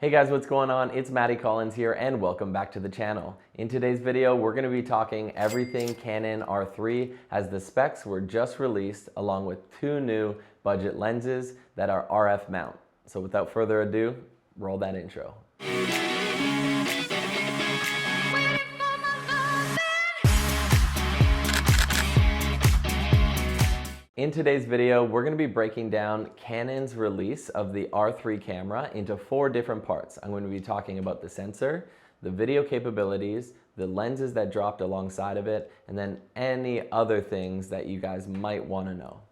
Hey guys, what's going on? It's Matty Collins here and welcome back to the channel. In today's video, we're going to be talking everything Canon R3 as the specs were just released along with two new budget lenses that are RF mount. So without further ado, roll that intro. In today's video, we're going to be breaking down Canon's release of the R3 camera into 4 different parts. I'm going to be talking about the sensor, the video capabilities, the lenses that dropped alongside of it, and then any other things that you guys might want to know.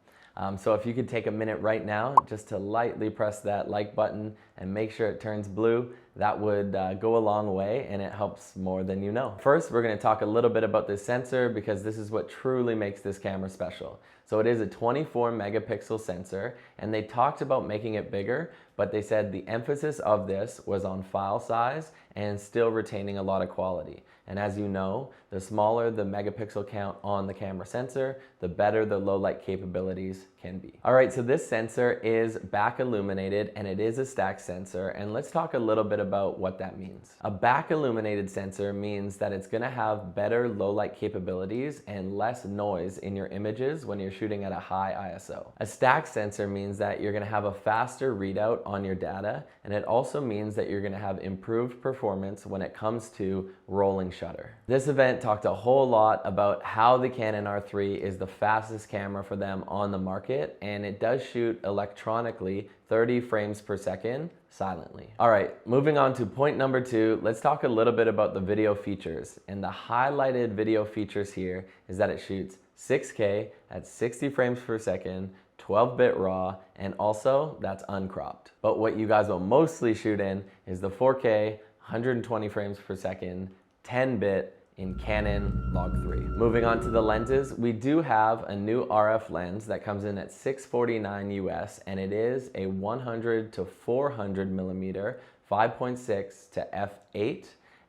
So if you could take a minute right now just to lightly press that like button and make sure it turns blue, that would go a long way and it helps more than you know. First, we're going to talk a little bit about this sensor because this is what truly makes this camera special. So it is a 24 megapixel sensor and they talked about making it bigger, but they said the emphasis of this was on file size and still retaining a lot of quality. And as you know, the smaller the megapixel count on the camera sensor, the better the low light capabilities can be. All right, so this sensor is back illuminated and it is a stack sensor. And let's talk a little bit about what that means. A back illuminated sensor means that it's gonna have better low light capabilities and less noise in your images when you're shooting at a high ISO. A stack sensor means that you're gonna have a faster readout on your data, and it also means that you're gonna have improved performance when it comes to rolling shutter. This event talked a whole lot about how the Canon R3 is the fastest camera for them on the market, and it does shoot electronically 30 frames per second silently. All right, moving on to point number 2, let's talk a little bit about the video features. And the highlighted video features here is that it shoots 6K at 60 frames per second, 12-bit RAW, and also that's uncropped. But what you guys will mostly shoot in is the 4K, 120 frames per second, 10-bit in Canon Log 3. Moving on to the lenses, we do have a new RF lens that comes in at $649 US, and it is a 100 to 400 millimeter 5.6 to f8.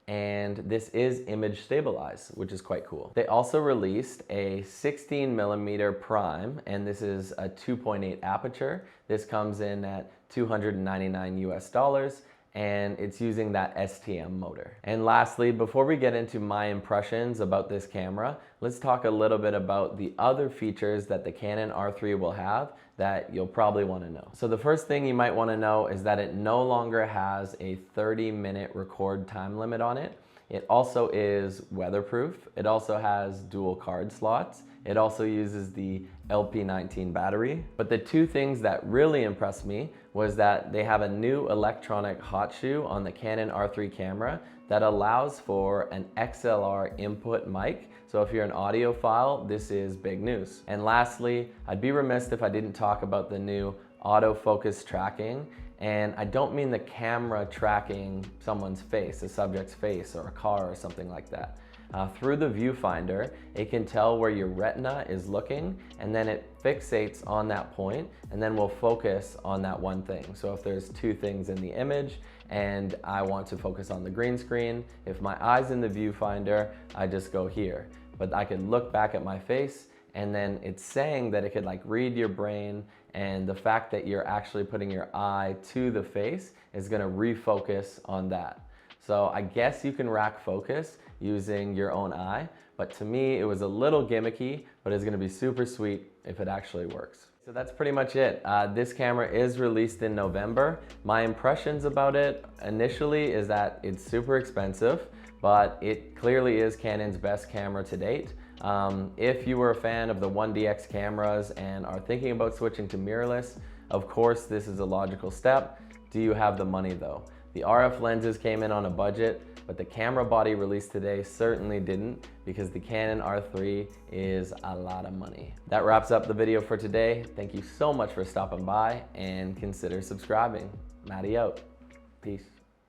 And this is image stabilized, which is quite cool. They also released a 16 millimeter prime, and this is a 2.8 aperture. This comes in at $299 US, and it's using that STM motor. And lastly, before we get into my impressions about this camera, let's talk a little bit about the other features that the Canon R3 will have that you'll probably want to know. So the first thing you might want to know is that it no longer has a 30-minute record time limit on it. It also is weatherproof. It also has dual card slots. It also uses the LP19 battery. But the two things that really impressed me was that they have a new electronic hot shoe on the Canon R3 camera that allows for an XLR input mic. So if you're an audiophile, this is big news. And lastly, I'd be remiss if I didn't talk about the new autofocus tracking. And I don't mean the camera tracking someone's face, a subject's face or a car or something like that. Through the viewfinder, it can tell where your retina is looking, and then it fixates on that point and then will focus on that one thing. So if there's two things in the image and I want to focus on the green screen, if my eye's in the viewfinder, I just go here. But I could look back at my face, and then it's saying that it could like read your brain, and the fact that you're actually putting your eye to the face is gonna refocus on that. So I guess you can rack focus using your own eye, but to me it was a little gimmicky, but it's gonna be super sweet if it actually works. So that's pretty much it. This camera is released in November. My impressions about it initially is that it's super expensive, but it clearly is Canon's best camera to date. If you were a fan of the 1DX cameras and are thinking about switching to mirrorless, of course this is a logical step. Do you have the money though? The RF lenses came in on a budget, but the camera body released today certainly didn't, because the Canon R3 is a lot of money. That wraps up the video for today. Thank you so much for stopping by and consider subscribing. Matty out. Peace.